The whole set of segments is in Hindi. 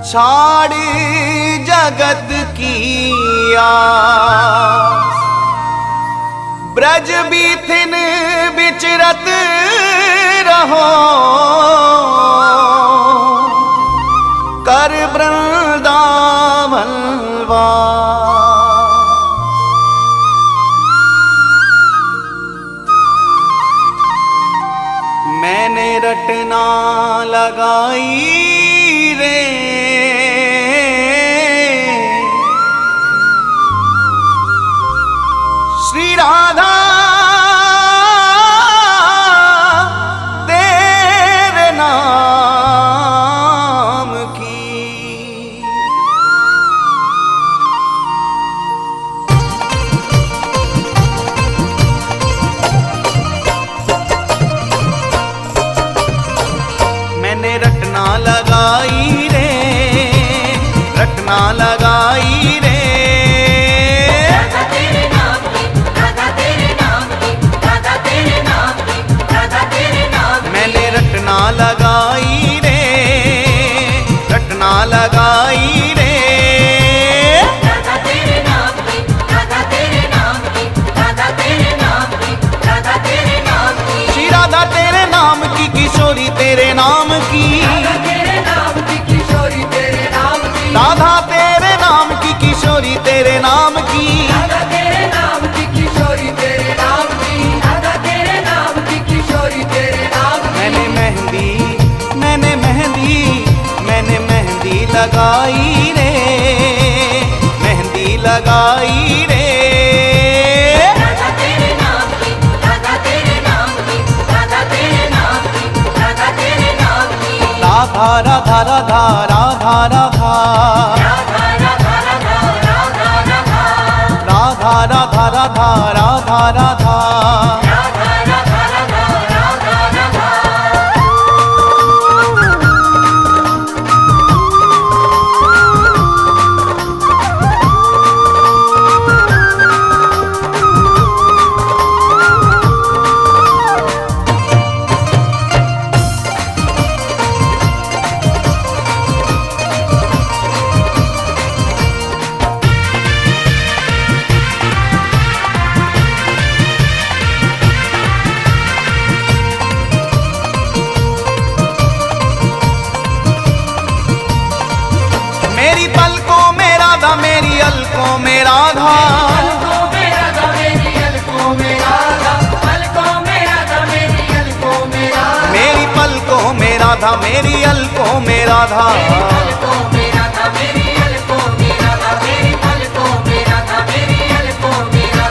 छाड़ जगत की आस, ब्रज बीथिन विचरत रहो, कर वृंदावन वास। मैंने रटना लगाई रे श्री राधा तेरे नाम की। मैंने रटना लगाई रे, रटना लगाई रे, मैंने रटना लगाई रे, रटना लगाई रे, श्री राधा तेरे नाम की किशोरी तेरे नाम की, राधा तेरे नाम की किशोरी तेरे नाम की, मैंने मेहंदी मैंने मेहंदी मैंने मेहंदी लगाई रे, मेहंदी लगाई रे, राधा राधा राधा राधा राधा, राधा राधा राधा राधा राधा। मेरी पलकों में राधा मेरी अलकों में राधा, मेरी पलकों में राधा मेरी अलकों में राधा,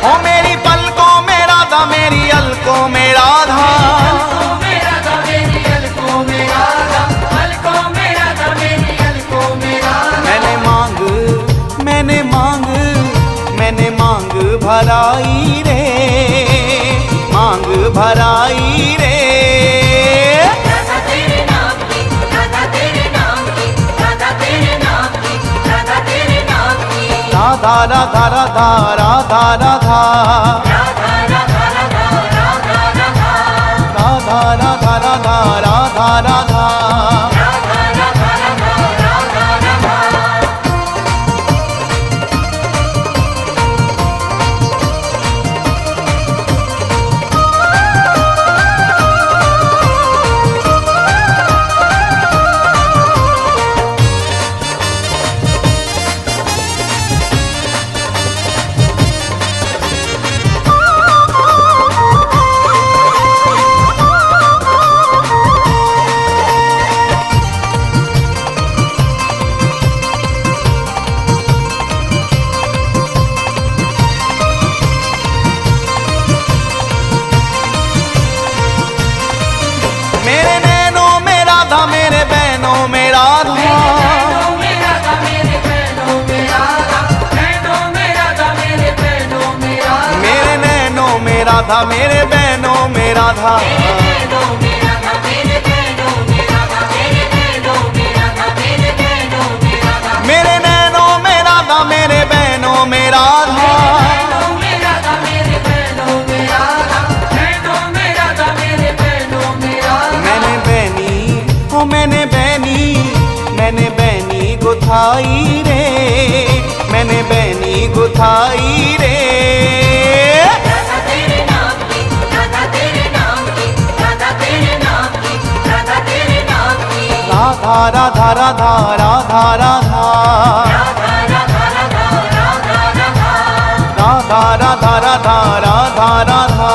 ओ मेरी पलकों में राधा मेरी अलकों में राधा, मैंने मांग भराई रे, मांग भराई रे, राधा राधा राधा राधा राधा, राधा राधा राधा राधा राधा। मेरे नैनों में राधा मेरे बहनों में राधा, मेरे नैनों में राधा मेरे बहनों में राधा, मेरे नैनों में राधा मेरे बहनों में राधा, मैंने बहनी गुथाई रे, मैंने बैनी गुथाई रे। राधा तेरे नाम की, राधा तेरे नाम की, राधा तेरे नाम की, राधा तेरे नाम की। राधा राधा राधा राधा राधा राधा राधा राधा राधा राधा राधा राधा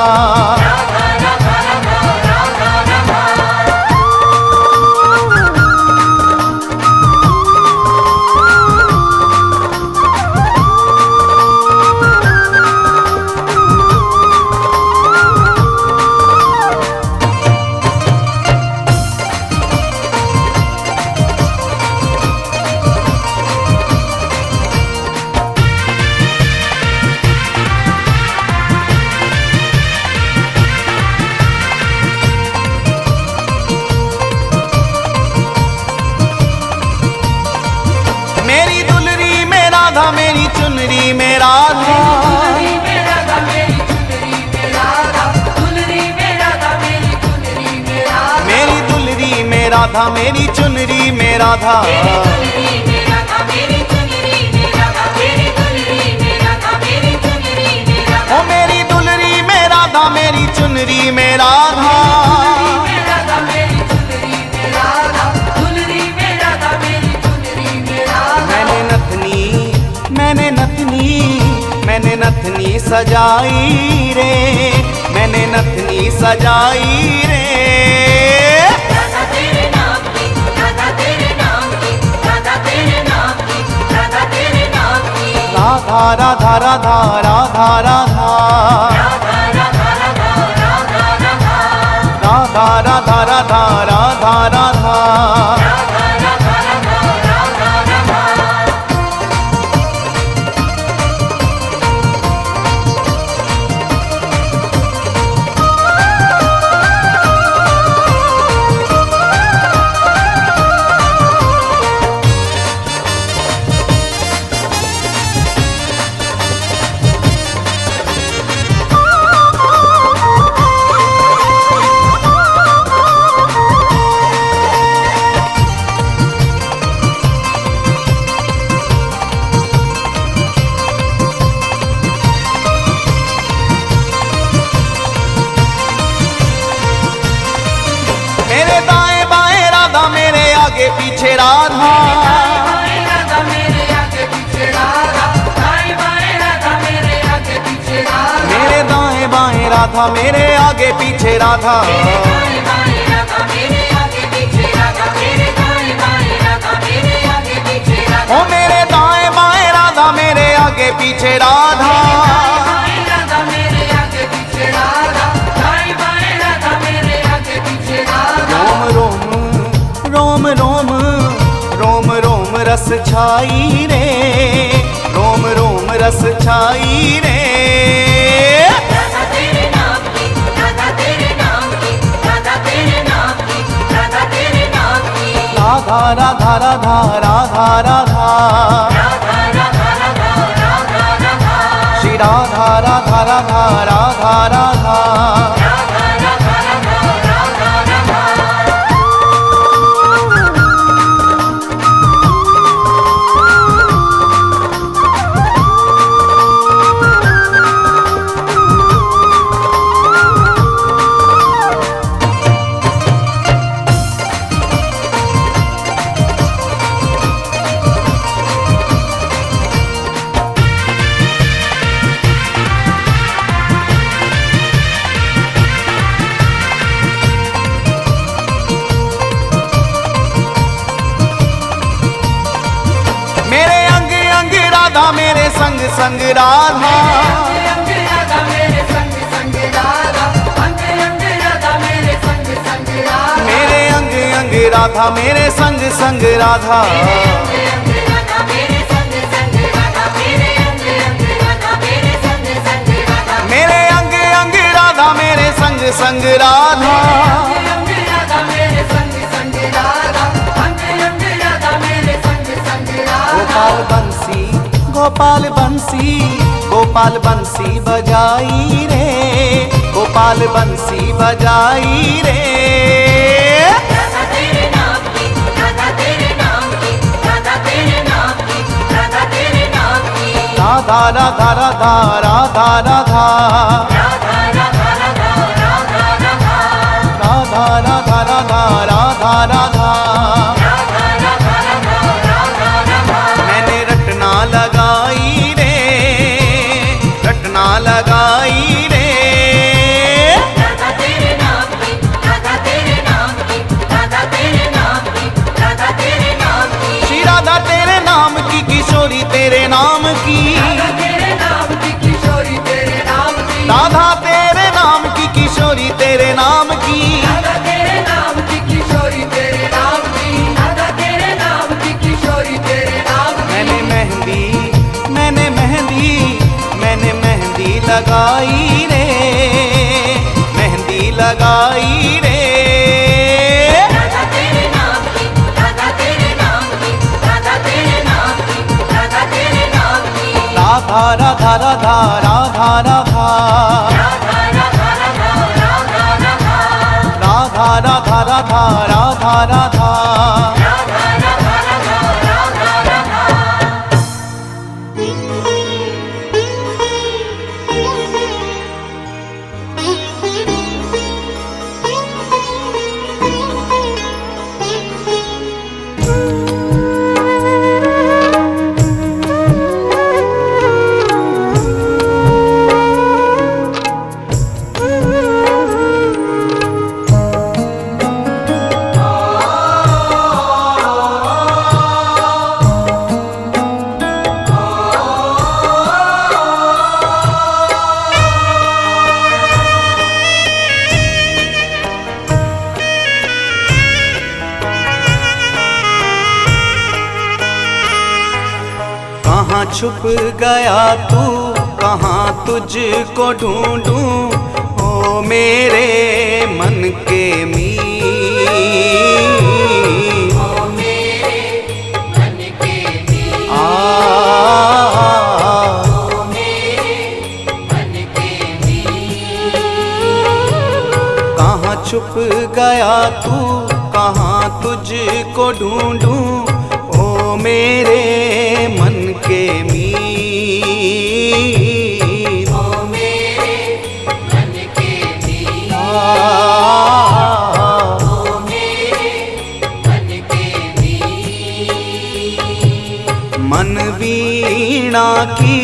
मेरी दुलरी में राधा, मेरी चुनरी में राधा, दुलरी में राधा मेरी चुनरी में राधा, दुलरी में राधा मेरी चुनरी में राधा, मेरी दुलरी में राधा, मेरी चुनरी में राधा। दुलरी में राधा मेरी चुनरी में राधा, मेरी दुलरी में राधा मेरी चुनरी में राधा। ओ मेरी दुलरी में राधा, मेरी चुनरी में राधा, दुलरी में राधा मेरी चुनरी में राधा, दुलरी में राधा मेरी चुनरी में राधा। मैंने नथनी सजाई रे, मैंने नथनी सजाई रे। राधा तेरे नाम की, राधा तेरे नाम की, राधा तेरे नाम की, राधा तेरे नाम की। राधा राधा राधा राधा राधा राधा राधा राधा राधा राधा राधा राधा मेरे दाएं बाएं राधा, मेरे आगे पीछे राधा, राधा मेरे आगे पीछे राधा, दाएं बाएं राधा मेरे आगे पीछे राधा, मेरे दाएं बाएं राधा, मेरे आगे पीछे राधा। दाएं बाएं राधा मेरे आगे पीछे राधा, मेरे दाएं बाएं राधा मेरे आगे पीछे राधा। ओ मेरे दाएं बाएं राधा, मेरे आगे पीछे राधा, दाएं राधा मेरे आगे पीछे राधा, दाएं बाएं राधा मेरे आगे पीछे राधा। रोम रोम रोम रोम रोम रोम रस छाई रे, रोम रोम रस छाई रे। राधा तेरे नाम की, राधा तेरे नाम की, राधा तेरे नाम की, राधा तेरे नाम की। राधा राधा राधा राधा राधा राधा राधा राधा राधा राधा, श्री राधा राधा राधा राधा राधा। राधा राधा राधा राधा राधा। मेरे अंग अंग राधा, मेरे संग संग राधा, अंग राधा मेरे संग संग राधा, अंग राधा मेरे संग संग राधा, मेरे अंग अंग राधा, मेरे संग संग राधा। अंग राधा मेरे संग संग राधा, मेरे अंग राधा मेरे संग संग राधा, मेरे अंग अंग राधा, मेरे संग संग राधा। अंग राधा मेरे संग संग राधा, अंग राधा मेरे संग संग राधा। गोपाल बंसी गोपाल बंसी बजाई रे, गोपाल बंसी बजाई रे। राधा तेरे नाम की, राधा तेरे नाम की, राधा तेरे राधा राधा राधा राधा राधा राधा राधा राधा राधा राधा राधा राधा राधा मैंने रटना लगाई रे, रटना लगाई रे। राधा तेरे नाम की, राधा तेरे नाम की, राधा तेरे नाम की, राधा तेरे नाम की, श्री राधा तेरे नाम की किशोरी तेरे नाम की, राधा तेरे नाम की किशोरी तेरे नाम की, राधा तेरे नाम की किशोरी तेरे नाम की। राधा तेरे नाम की किशोरी तेरे नाम की, राधा तेरे नाम की किशोरी तेरे नाम की। मैंने मेहंदी, मैंने मेहंदी, मैंने मेहंदी लगाई रे, मेहंदी लगाई रे। राधा तेरे नाम की, राधा तेरे नाम की, राधा तेरे नाम की, राधा तेरे नाम की, राधा राधा राधा राधा राधा राधा राधा राधा राधा राधा राधा राधा राधा राधा राधा। राधा राधा राधा राधा कहाँ छुप गया तू, कहाँ तुझको ढूंढूं, ओ मेरे मन के मीत। ओ मेरे मन के मीत, ओ मेरे मन के मीत, कहाँ छुप गया तू, कहाँ तुझको ढूंढूं, ओ मेरे मन के मीत। ओ मेरे मन के मीत, ओ मेरे मन के मीत। मन वीणा की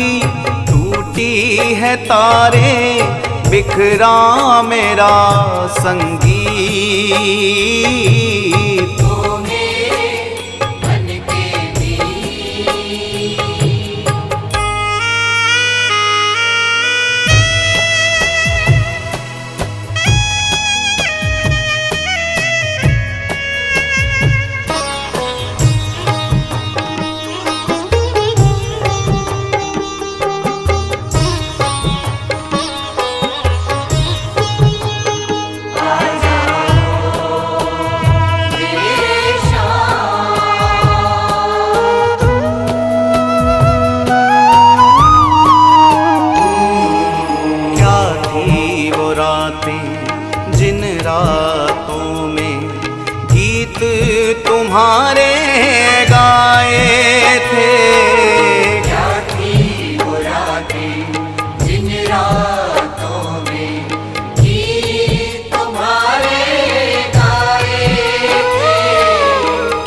टूटी है तारे, बिखरा मेरा संगीत। ओ मेरे मन के मीत। क्या थी वो रातें जिन रातों में गीत तुम्हारे गाए थे। क्या थी वो रातें जिन रातों में गीत तुम्हारे गाए थे।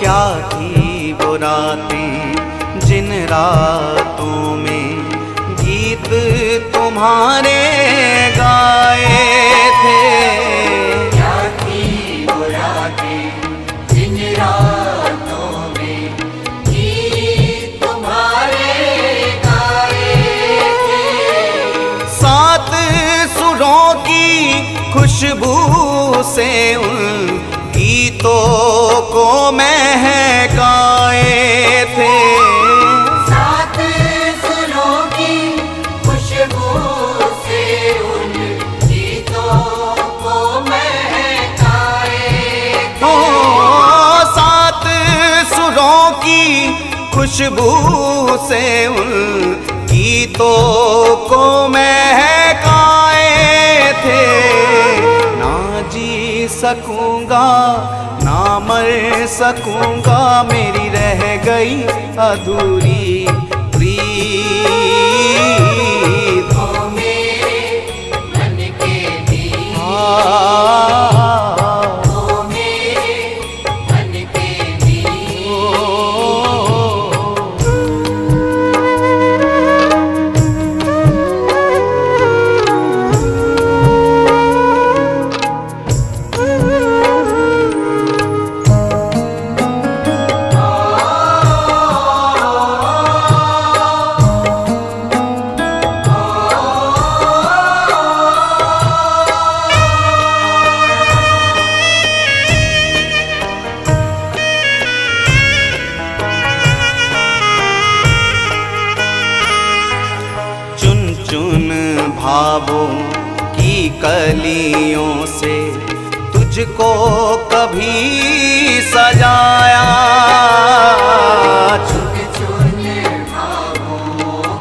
क्या थी वो रातें जिन रातों में गीत तुम्हारे गाए थे। क्या थी वो रातें जिन रातों में गीत तुम्हारे गाए थे। सात सुरों की खुशबू से उन गीतों को महकाए थे। सात सुरों की खुशबू से उन गीतों को महकाए थे। ओ सात सुरों की खुशबू से उन गीतों को महकाए थे। ना जी सकूंगा ना मर सकूंगा, मेरी रह गई अधूरी प्रीत। ओ मेरे मन के मीत। चुन चुन भावों की कलियों से तुझको कभी सजाया। चुन चुन भावों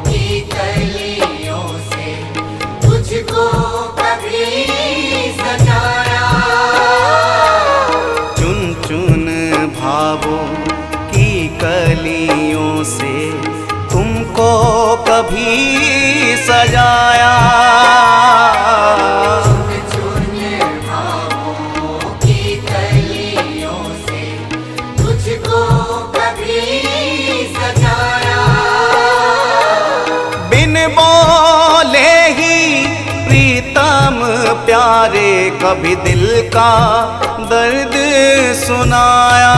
की कलियों से तुझको कभी सजाया। चुन चुन भावों की कलियों से तुमको कभी सजाया। चुन चुन भावों की कलियों से तुझको कभी सजाया। बिन बोले ही प्रीतम प्यारे कभी दिल का दर्द सुनाया।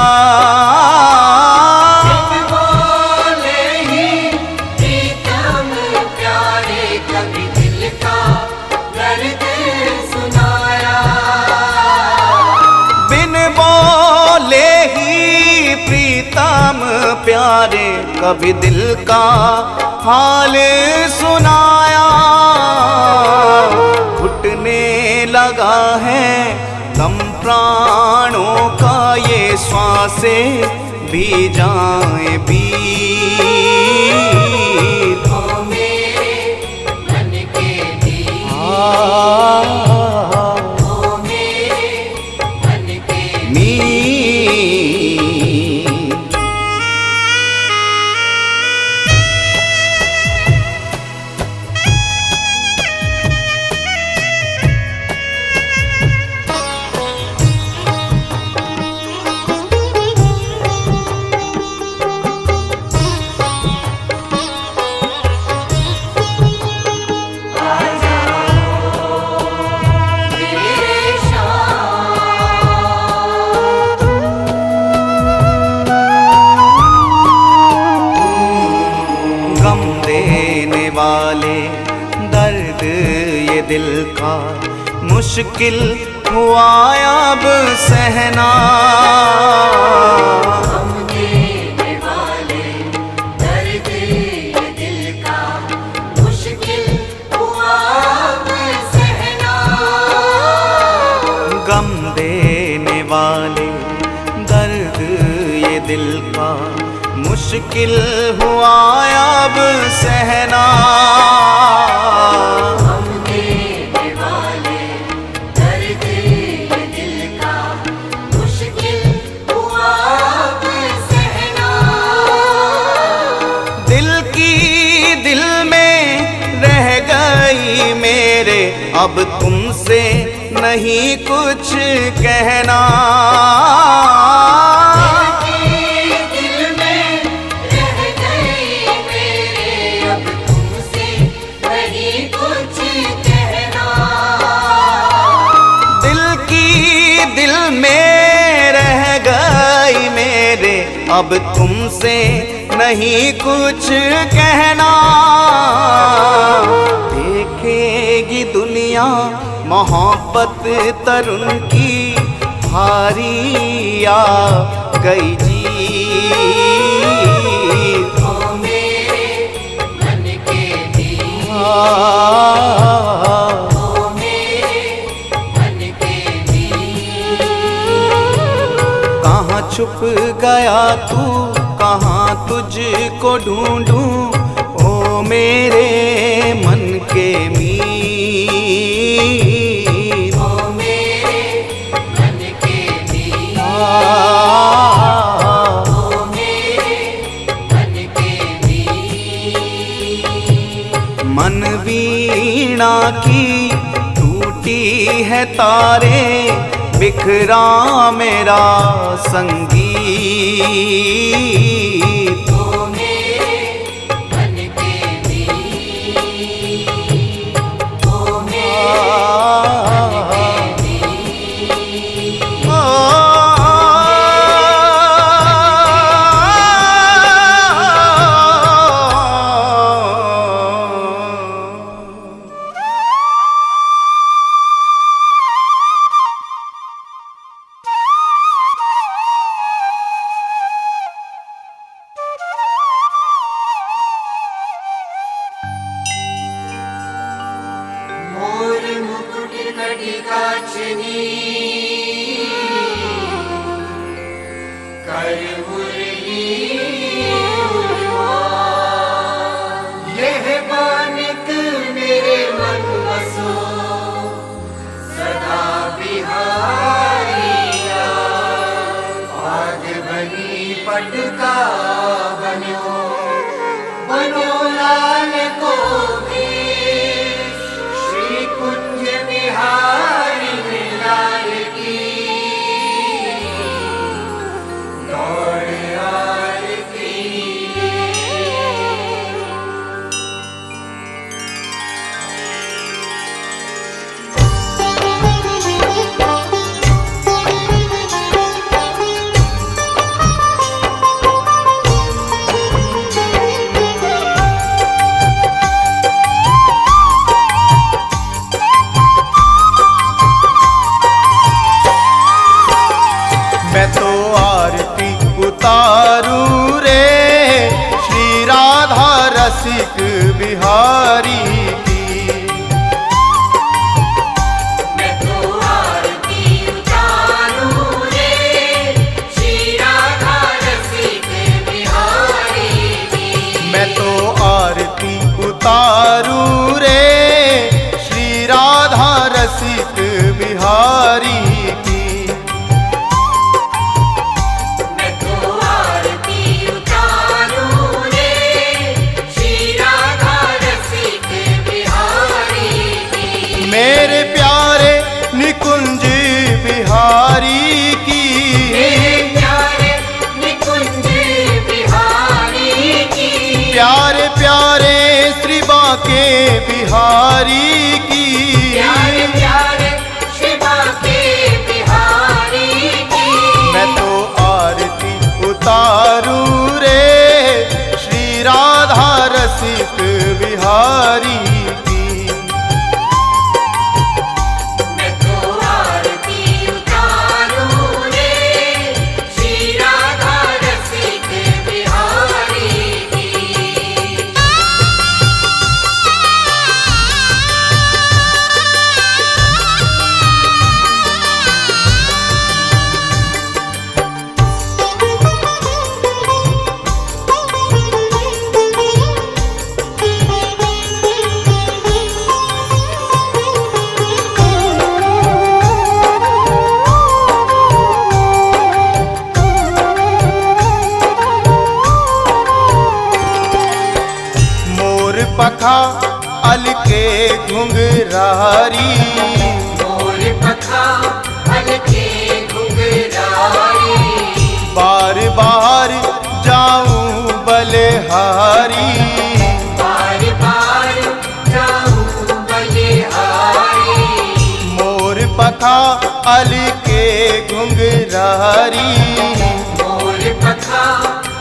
प्यारे कभी दिल का हाल सुनाया। घुटने लगा है दम प्राणों का ये श्वासें भी जाए बीत। ओ मेरे मन के मीत। ओ मेरे मन के मीत। वाले दर्द ये दिल का मुश्किल हुआ अब सहना। गम देने वाले दर्द ये दिल का मुश्किल हुआ अब सहना। गम देने वाले दर्द ये दिल का मुश्किल हुआ अब सहना। गम देने वाले दर्द ये दिल का मुश्किल हुआ अब सहना। दिल की दिल में रह गई मेरे अब तुमसे नहीं कुछ कहना। अब तुमसे नहीं कुछ कहना। देखेगी दुनिया मोहब्बत तरुण की भारी आ गई जी। ओ मेरे मन के मीत। ओ मेरे मन के मीत। कहाँ छुप गया तू कहाँ तुझको ढूंढूं ओ मेरे मन के मीत। ओ मेरे मन के मीत। ओ मेरे मन के मीत। मन वीणा की टूटी है है तारे बिखरा मेरा संगीत। ओ मेरे मन के मीत, ओ मेरे मोर मुकुट कटिकाचनी कर मुरली यह बानिक मेरे मन बसो सदा बिहारिया। पाद बनी पटका बनो बनो लाल को भी श्री कुंज बिहारी लाल की दौड़ आरती। मैं तो आरती उतारूं रे श्री राधा रसिक बिहारी की। मैं तो आरती उतारूं रे श्री राधा रसिक बिहारी की। मैं तो आरती उतारूं रे श्री राधा रसिक बिहारी की। मैं तो आरती उतारूं रे श्री राधा रसिक बिहारी की। मेरे प्यारे निकुंज बिहारी की। मेरे प्यारे निकुंज बिहारी की। प्यारे प्यारे श्री बांके बिहारी की। प्यारे प्यारे शिवा के बिहारी की। मैं तो आरती उतारूं रे श्री राधा रसिक बिहारी की। मैं तो आरती उतारूं रे श्री राधा रसिक बिहारी की। मोर पखा अलके घुंघरारी। मोर पखा हल्के घुंघरारी। बार बार जाऊं बलिहारी। बार बार जाऊं बलिहारी। मोर पखा अलके घुंघरारी। मोर पखा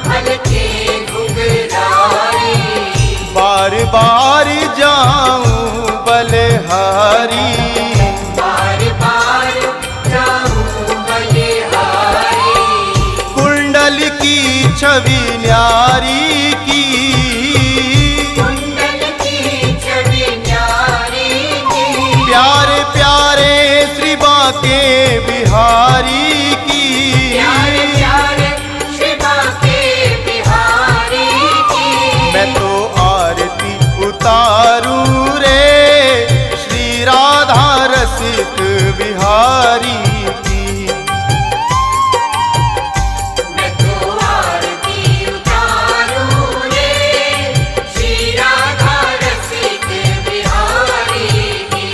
हल्के घुंघरारी। बार बार जाऊं बलिहारी। बार बार जाऊं बलिहारी। कुंडल की छवि न्यारी की। कुंडल की छवि न्यारी की। प्यारे प्यारे श्री बांके बिहारी की। प्यारे प्यारे शिवा के बिहारी की। मैं तो आरती उतारूं रे श्री राधा रसिक बिहारी की। मैं तो आरती उतारूं रे श्री राधा रसिक बिहारी की।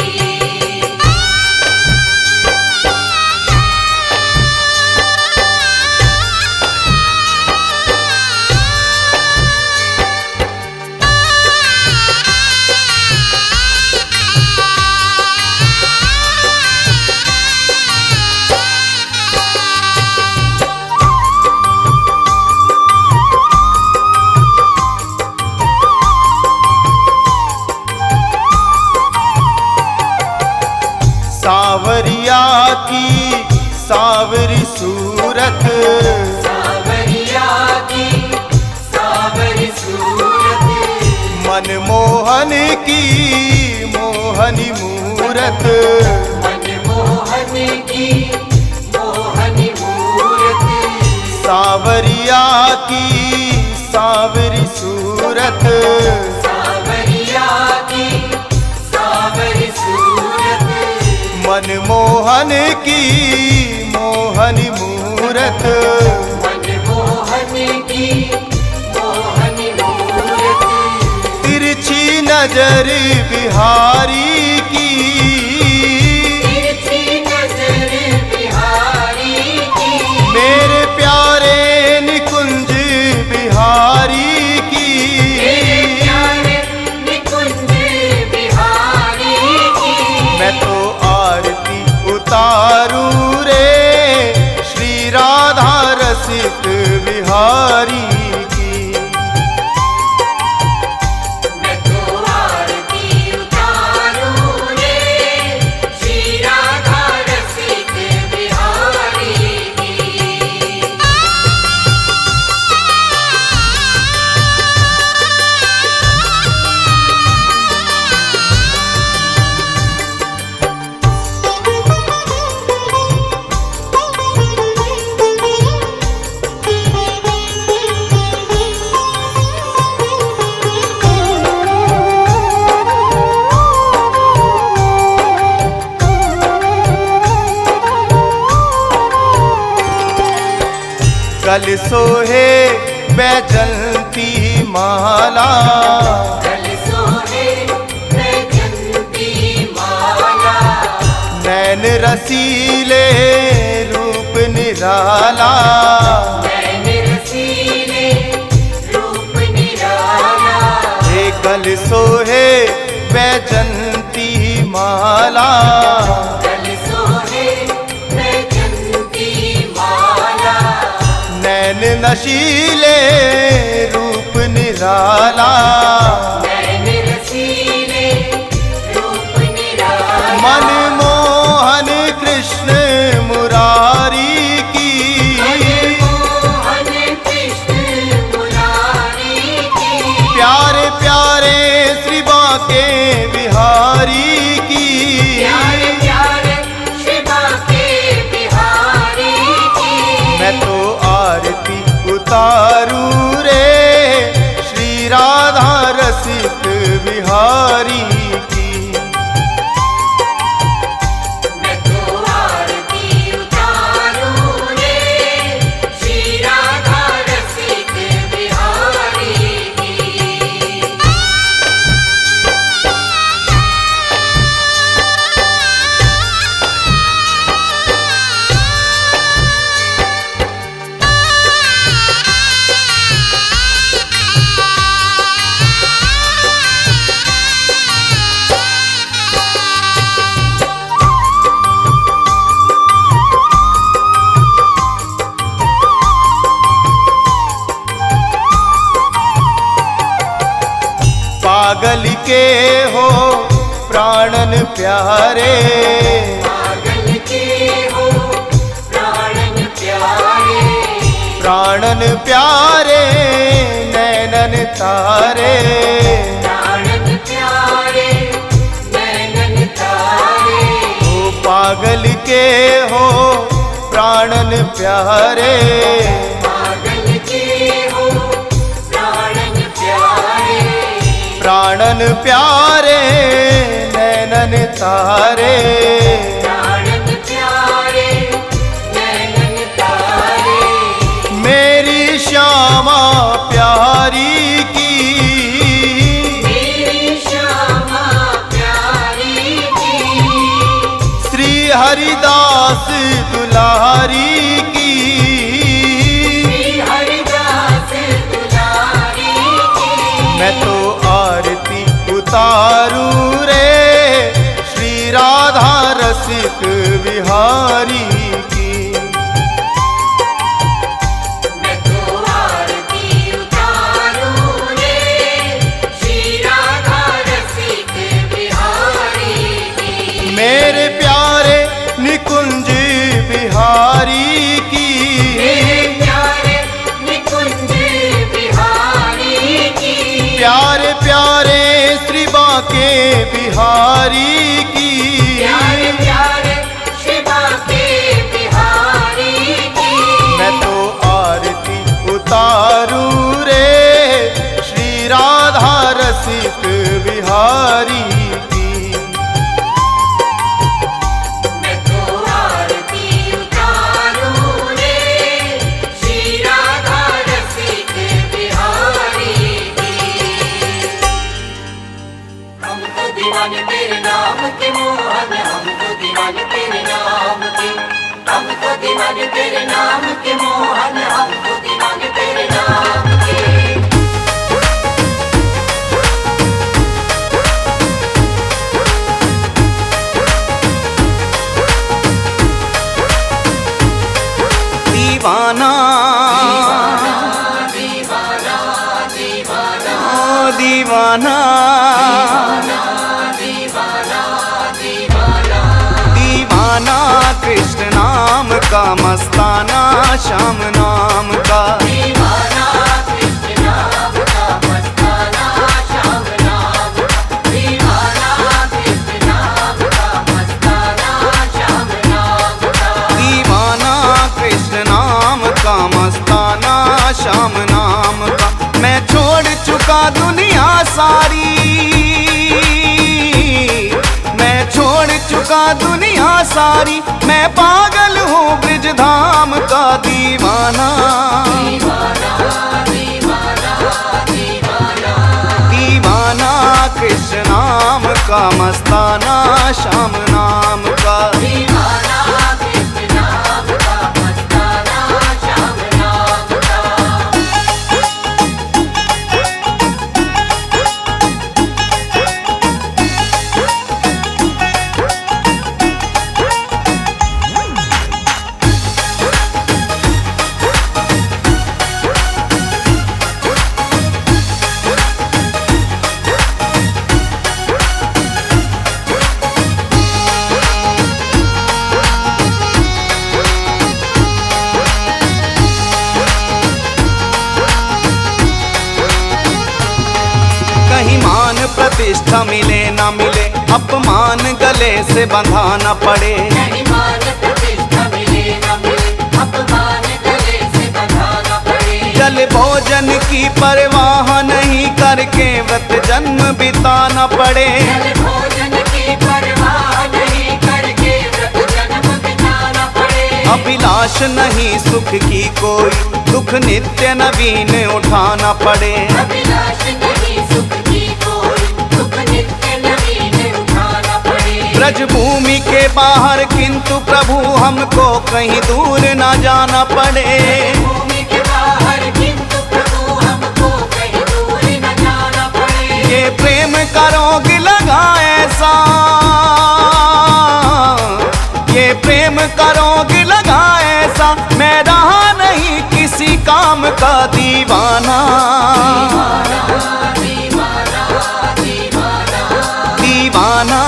मूरत, मनमोहन की मोहनी मूरत, सावरिया की सावरी सूरत, सावरिया की सावरी सूरत, मनमोहन की मोहनी मूरत, मनमोहन की मोहनी मूरत, तिरछी नजर बिहारी की, तिरछी नजर बिहारी की, मेरे प्यारे निकुंज बिहारी की, मेरे प्यारे निकुंज बिहारी की, मैं तो आरती उतारूं रे श्री राधा रसिक बिहारी की। मैं तो आरती उतारूं रे श्री राधा रसिक बिहारी की। कल सोहे बैजंती माला, कल सोहे बैजंती माला, नैन रसीले रूप निराला, नैन रसीले रूप निराला, हे कल सोहे बैजंती माला, कल सोहे बैजंती माला, नैन नशीले रूप निराला, नैन रसीले रूप निराला, मनमोहन कृष्ण मुरारी की, मनमोहन कृष्ण मुरारी की, प्यारे प्यारे श्री बाके बिहारी की, प्यारे प्यारे शिवा के बिहारी की, मैं तो आरती उतारूं रे श्री राधा रसिक बिहारी की। मैं तो आरती उतारूं रे श्री राधा रसिक बिहारी की। पागल के हो प्राणन प्यारे, पागल के हो प्राणन प्यारे, प्राणन प्यारे नैनन तारे, प्राणन प्यारे नैनन तारे, ओ पागल के हो प्राणन प्यारे, पागल के हो प्राणन प्यारे, प्राणन प्यारे नैनन तारे, प्राणन प्यारे नैनन तारे, मेरी श्यामा प्यारी की, मेरी श्यामा प्यारी की, श्री हरिदास दुलारी की, श्री हरिदास दुलारी की, मैं तो आरती उतारूं रे श्री राधा रसिक बिहारी की। मैं तो आरती उतारूं रे श्री राधा रसिक बिहारी की, मेरे प्यारे निकुंज बिहारी की, मेरे प्यारे निकुंज बिहारी की, प्यारे प्यारे श्री बाके बिहारी की, ओ दीवाना, दीवाना कृष्ण नाम का, मस्ताना श्याम नाम का। मस्ताना श्याम नाम का। मैं छोड़ चुका दुनिया सारी, मैं छोड़ चुका दुनिया सारी, मैं पागल हूँ ब्रिज धाम का दीवाना। दीवाना कृष्ण नाम का, मस्ताना श्याम नाम का। प्रतिष्ठा मिले ना मिले, अपमान गले से बंधा न पड़े। जल भोजन की परवाह नहीं करके व्रत जन्म बिताना पड़े। अभिलाष नहीं सुख की कोई, दुख नित्य नवीन उठाना पड़े। ब्रज भूमि के बाहर किंतु प्रभु हमको कहीं दूर ना जाना पड़े। ये प्रेम का रोग लगा ऐसा, ये प्रेम का रोग लगा ऐसा, मैं रहा नहीं किसी काम का दीवाना। दीवाना,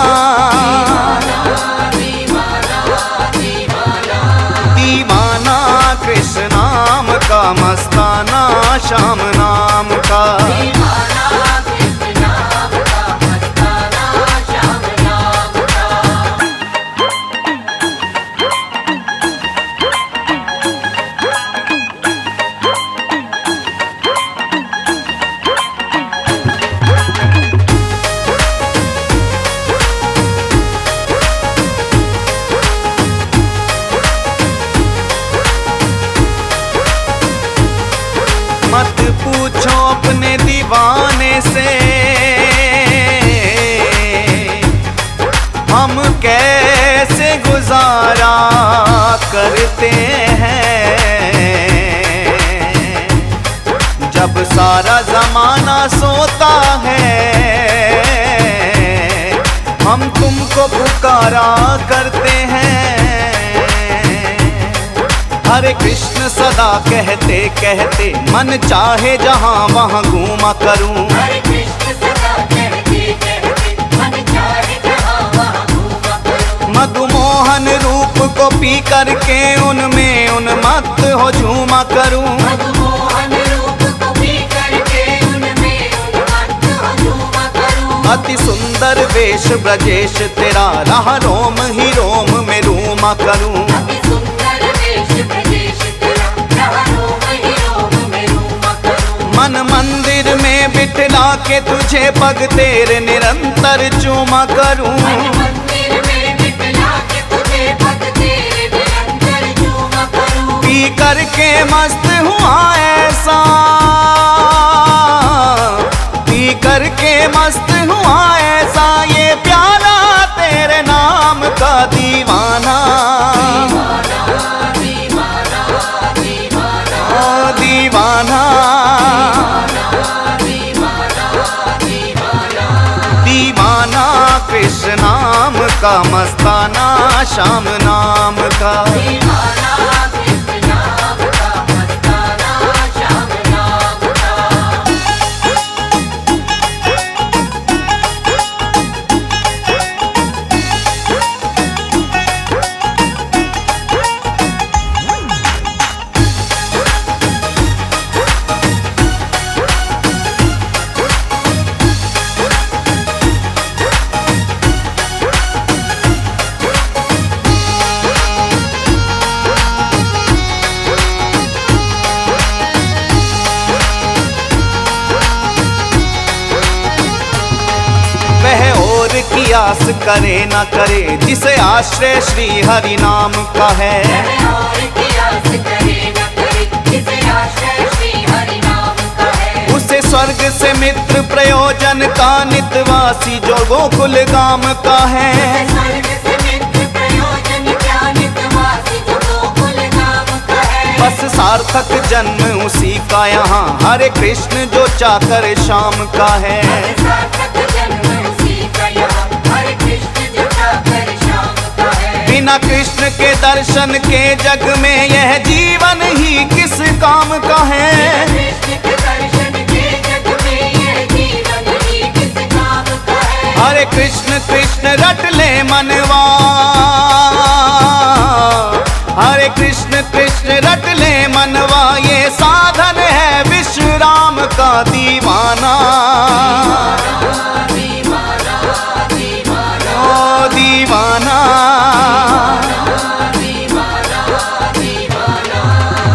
दीवाना कृष्ण नाम का, मस्ताना श्याम नाम का। मत पूछो अपने दीवाने से हम कैसे गुजारा करते हैं। जब सारा जमाना सोता है हम तुमको पुकारा करते हैं। हरे कृष्ण सदा कहते कहते मन चाहे जहाँ वहाँ घूमा करूं। हरे कृष्ण सदा कहते कहते मन चाहे जहाँ वहाँ घूमा करूं। मधुमोहन रूप को पी करके उनमें उन्मत्त हो झूमा करूं। मधुमोहन रूप को पी करके उनमें उन्मत्त हो झूमा करूं। अति सुंदर वेश ब्रजेश तेरा, राह रोम ही रोम में रूमा करूं। अति सुंदर वेश ब्रजेश तेरा, राह रोम ही रोम में रूमा करूं। मन मंदिर में बिठला के तुझे पग तेरे निरंतर चूमा करूं। मन मंदिर में बिठला के तुझे पग तेरे निरंतर चूमा करूं। पी करके मस्त हुआ ऐसा, पी करके मस्त हुआ ऐसा, ये प्याला तेरे नाम का दीवाना। दीवाना दीवाना ओ दीवाना, दीवाना कृष्ण नाम का, मस्ताना श्याम नाम का। दीवाना कृष्ण नाम का, मस्ताना की आस करे न करे, जिसे आश्रय श्री हरि नाम का है। वह और की आस करे न करे, जिसे आश्रय श्री हरि नाम का है। उसे स्वर्ग से मित्र प्रयोजन का नितवासी जो गोकुल गाम का है। स्वर्ग से मित्र प्रयोजन का नितवासी जो गोकुल गाम का है। बस सार्थक जन्म उसी का यहाँ, हरे कृष्ण जो चाकर शाम का है। सार्थक जन्म उसी का यहाँ, हरे कृष्ण जो चाकर शाम का है। बिना कृष्ण के दर्शन के जग में यह जीवन ही किस काम का है। कृष्ण के दर्शन के जग में यह जीवन ही किस काम का है। हरे कृष्ण कृष्ण रट ले मनवा, हरे कृष्ण कृष्ण रट ले मनवा, ये साधन है विश्राम का दीवाना। दीवाना दीवाना ओ दीवाना, दीवाना दीवाना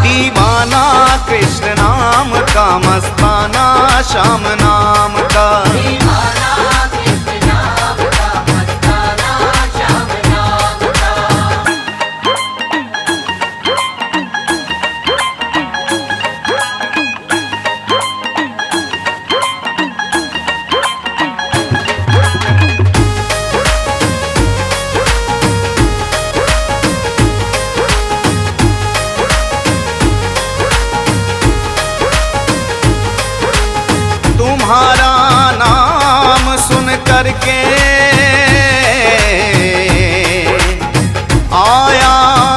दीवाना कृष्ण नाम का, मस्ताना श्याम नाम का। दीवाना कृष्ण नाम का, मस्ताना श्याम नाम का। तुम्हारा नाम सुन करके आया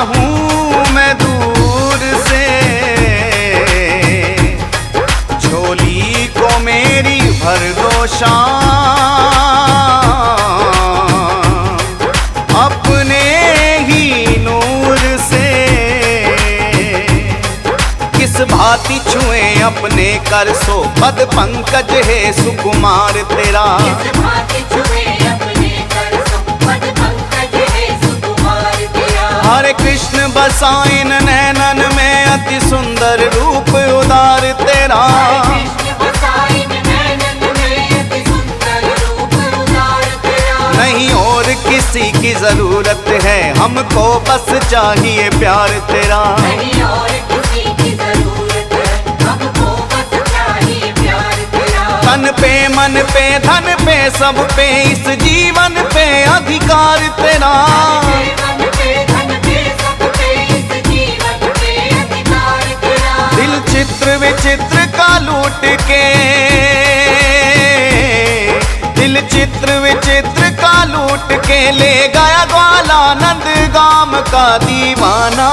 हूँ मैं दूर से, झोली को मेरी भर दो शाम, अपने ही नूर से। किस भांति छुए अपने कर सो, पद पंकज है सुकुमार तेरा। किस भांति छुए अपने कर सो, पद पंकज है सुकुमार तेरा। हरे कृष्ण बसाइन नैनन में अति सुंदर रूप उदार तेरा। कृष्ण बसाइन नैनन में अति सुंदर रूप उदार तेरा। नहीं और किसी की जरूरत है, हमको बस चाहिए प्यार तेरा। नहीं और किसी की जरूरत है, हमको बस चाहिए प्यार तेरा। तन पे मन पे धन पे सब पे इस जीवन पे अधिकार तेरा। जीवन पे धन पे सब पे इस जीवन पे अधिकार तेरा। दिल चित्र विचित्र का लूट के, दिल चित्र विचित्र का लूट के ले गया ग्वाला नंद गाम का दीवाना।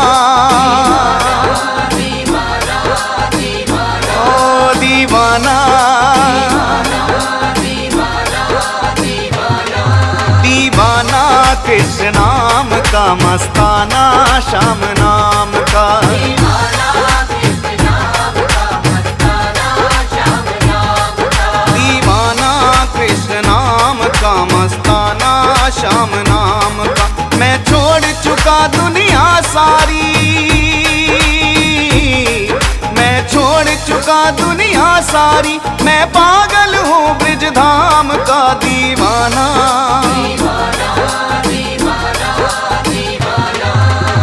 दीवाना दीवाना ओ दीवाना, दीवाना दीवाना दीवाना कृष्ण नाम का, मस्ताना श्याम नाम का। दीवाना कृष्ण नाम का, मस्ताना श्याम नाम का। दीवाना कृष्ण नाम का, मस्ताना श्याम नाम का। मैं छोड़ चुका दुनिया सारी, मैं छोड़ चुका दुनिया सारी, मैं पागल हूँ ब्रिज धाम का दीवाना। दीवाना दीवाना दीवाना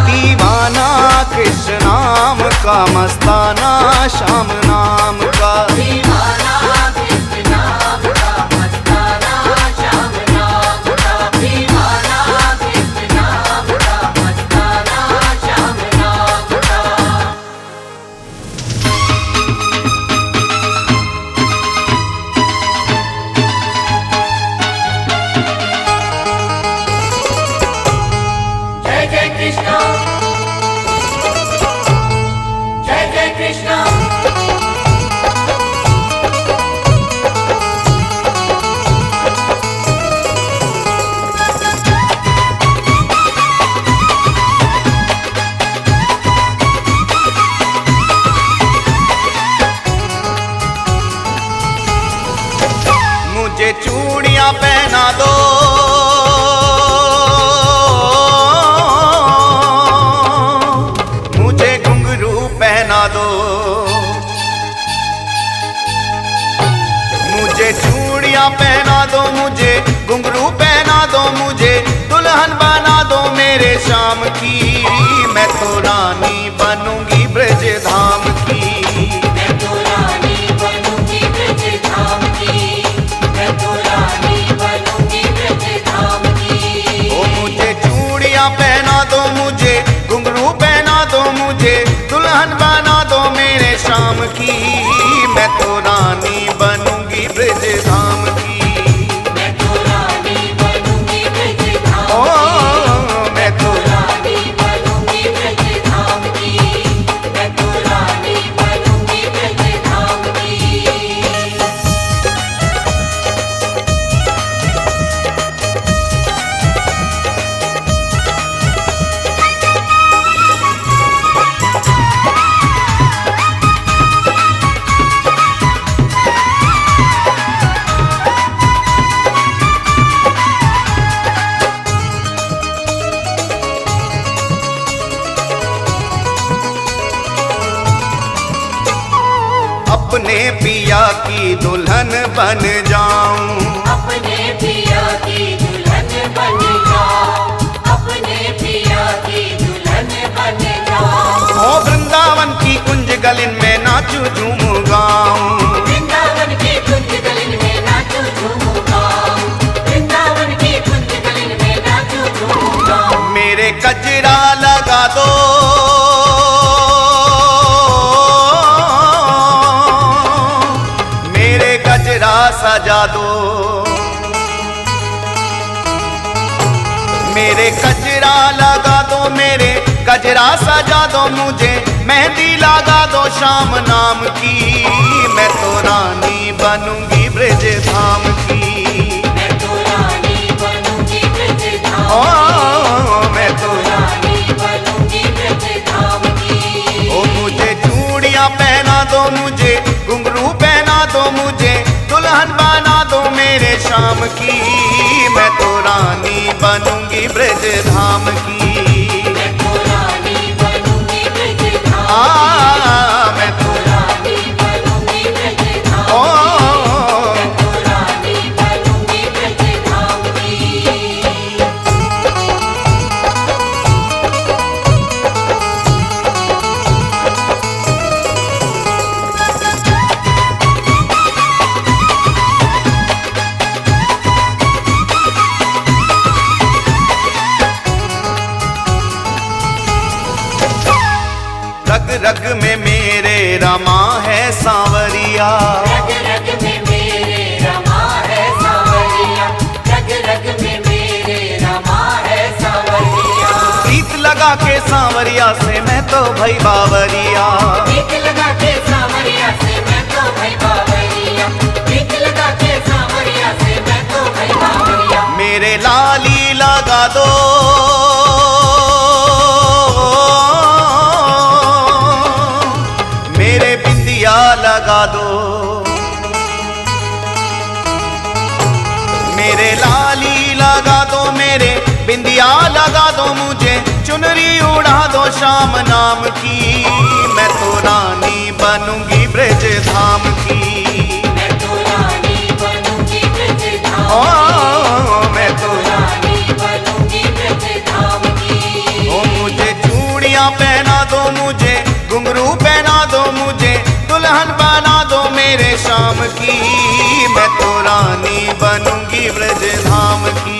दीवाना कृष्ण नाम का, मस्ताना श्याम नाम का। दीवाना कृष्ण नाम का, मस्ताना श्याम नाम का। दीवाना कृष्ण नाम का, मस्ताना श्याम नाम का। जय जय कृष्णा, जय जय कृष्णा। मुझे चूड़ियां पहना दो, मुझे घुंघरू पहना दो। मुझे चूड़ियां पहना दो, मुझे घुंघरू पहना दो मुझे, दुल्हन बना दो मेरे शाम की। मैं तो रानी बनूंगी ब्रज धाम की। मैं तो रानी बनूंगी ब्रज धाम की। मैं तो रानी बनूंगी ब्रज धाम की। ओ मुझे चूड़ियां पहना दो मुझे, घुंघरू पहना दो मुझे, दुल्हन बना दो मेरे शाम की। मैं तो रानी बनूंगी ब्रज धाम की। मैं तो रानी बनूंगी ब्रज धाम की। ओ मैं तो रानी बनूंगी ब्रज धाम की। मैं तो रानी बनूंगी ब्रज धाम की। अपने पिया की दुल्हन बन जाऊं, अपने पिया की दुल्हन बन जाओ। अपने पिया की दुल्हन बन जाओ। ओ वृंदावन की कुंज गलिन में नाचू झूम गाऊं। वृंदावन की कुंज गलिन में नाचो झूमो गाओ। वृंदावन की कुंज गलिन में नाचो झूमो गाओ। मेरे कजरा लगा दो, मेरे गजरा सजा दो, मेरे कजरा लगा दो, मेरे गजरा सजा दो मुझे, मेहंदी लगा दो शाम नाम की। मैं तो रानी बनूंगी ब्रज धाम की। मैं तो रानी बनूंगी ब्रज धाम ओ की। मैं तो रानी बनूंगी ब्रज धाम की। ओ मुझे चूड़ियां पहना दो मुझे, घुंघरू पहना दो मुझे, दुल्हन बना दो मेरे शाम की। मैं तो रानी बनूंगी ब्रज धाम की। मैं तो रानी बनूंगी ब्रज धाम की। मैं तो रानी बनूंगी ब्रज धाम ओ की। मैं तो रानी बनूंगी ब्रज धाम की। रग रग में मेरे रमा है सांवरिया। रग रग में मेरे रमा है सांवरिया। रग रग में मेरे रमा है सांवरिया। प्रीत लगा के सांवरिया से मैं तो भई बावरिया। प्रीत लगा के सांवरिया से मैं तो भई बावरिया। प्रीत लगा के सांवरिया से मैं तो भई बावरिया। मेरे लाली लगा दो, मेरे बिंदिया लगा दो, मेरे लाली लगा दो, मेरे बिंदिया लगा दो मुझे, चुनरी उड़ा दो शाम नाम की। मैं तो रानी बनूंगी ब्रज धाम की। मैं तो रानी बनूंगी ब्रज धाम ओ की। मैं तो रानी बनूंगी ब्रज धाम की। ओ मुझे चूड़ियां पहना दो मुझे, घुंघरू पहना दो मुझे, दुल्हन बना दो मेरे शाम की। मैं तो रानी बनूंगी ब्रज धाम की।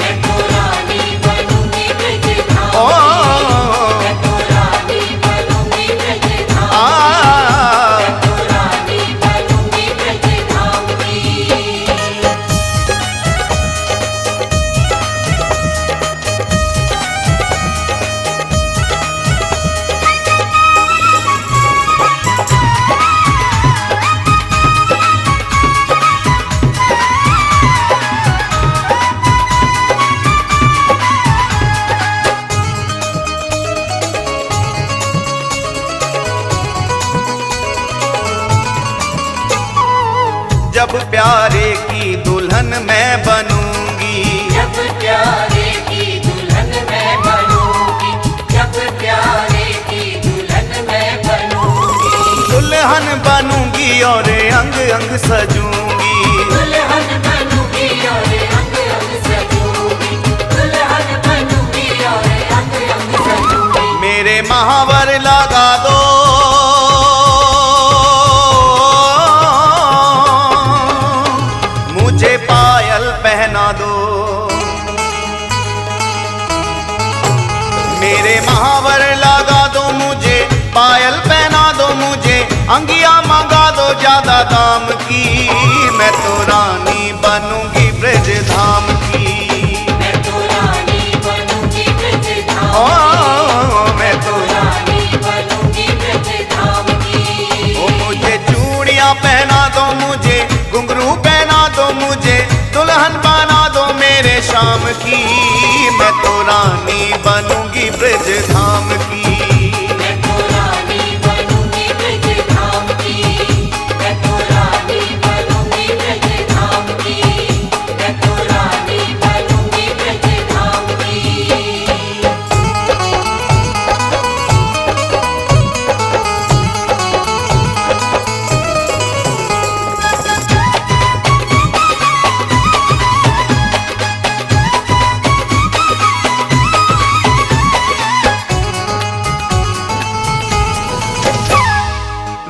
मैं तो रानी बनूंगी ब्रज धाम ओ की। मैं तो रानी बनूंगी ब्रज धाम की। मैं तो रानी बनूंगी ब्रज धाम की। जब प्यारे की दुल्हन मैं बनूंगी, जब प्यारे की दुल्हन मैं बनूंगी। जब प्यारे की दुल्हन मैं बनूंगी। दुल्हन बनूंगी और अंग अंग सजूंगी। दुल्हन बनूंगी और अंग महावर लगा दो, मुझे पायल पहना दो। मेरे महावर लगा दो, मुझे पायल पहना दो, मुझे अंगिया मंगा दो ज्यादा दाम की। मैं तो रानी बनूंगी ब्रज धाम की। मैं तो रानी बनूंगी ब्रज धाम ओ मैं तो रानी बनूंगी ब्रज धाम की। ओ मुझे चूड़ियां पहना दो, मुझे घुंघरू पहना दो, मुझे दुल्हन बना दो मेरे शाम की। मैं तो रानी बनूंगी ब्रज धाम की। मैं तो रानी बनूंगी ब्रज धाम की। मैं तो रानी बनूंगी ब्रज धाम की। मैं तो रानी बनूंगी ब्रज धाम की।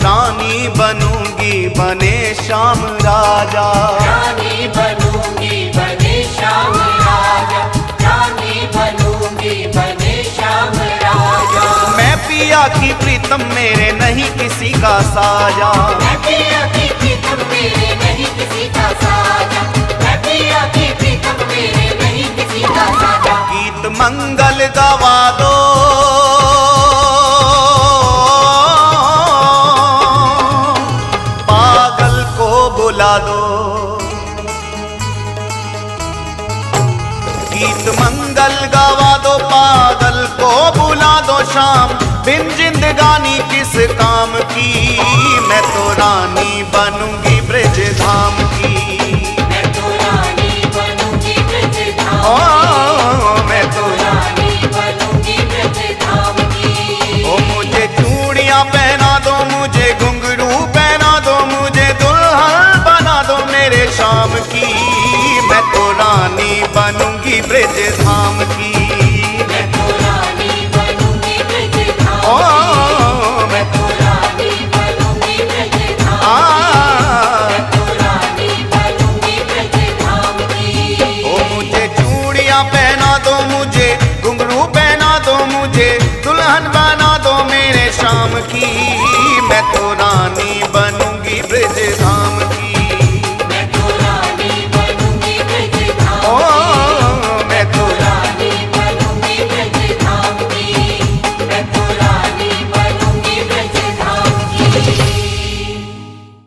रानी बनूंगी बने श्याम राजा। रानी बनूंगी बने श्याम राजा। रानी बनूंगी बने श्याम राजा। मैं पिया की प्रीतम मेरे नहीं किसी का साजा। मैं पिया की प्रीतम मेरे नहीं किसी का साजा। मैं पिया की प्रीतम मेरे नहीं किसी का साजा। गीत मंगल गवा दो, पागल को बुला दो। गीत मंगल गवा दो, पागल को बुला दो। शाम बिन जिंदगानी किस काम की। मैं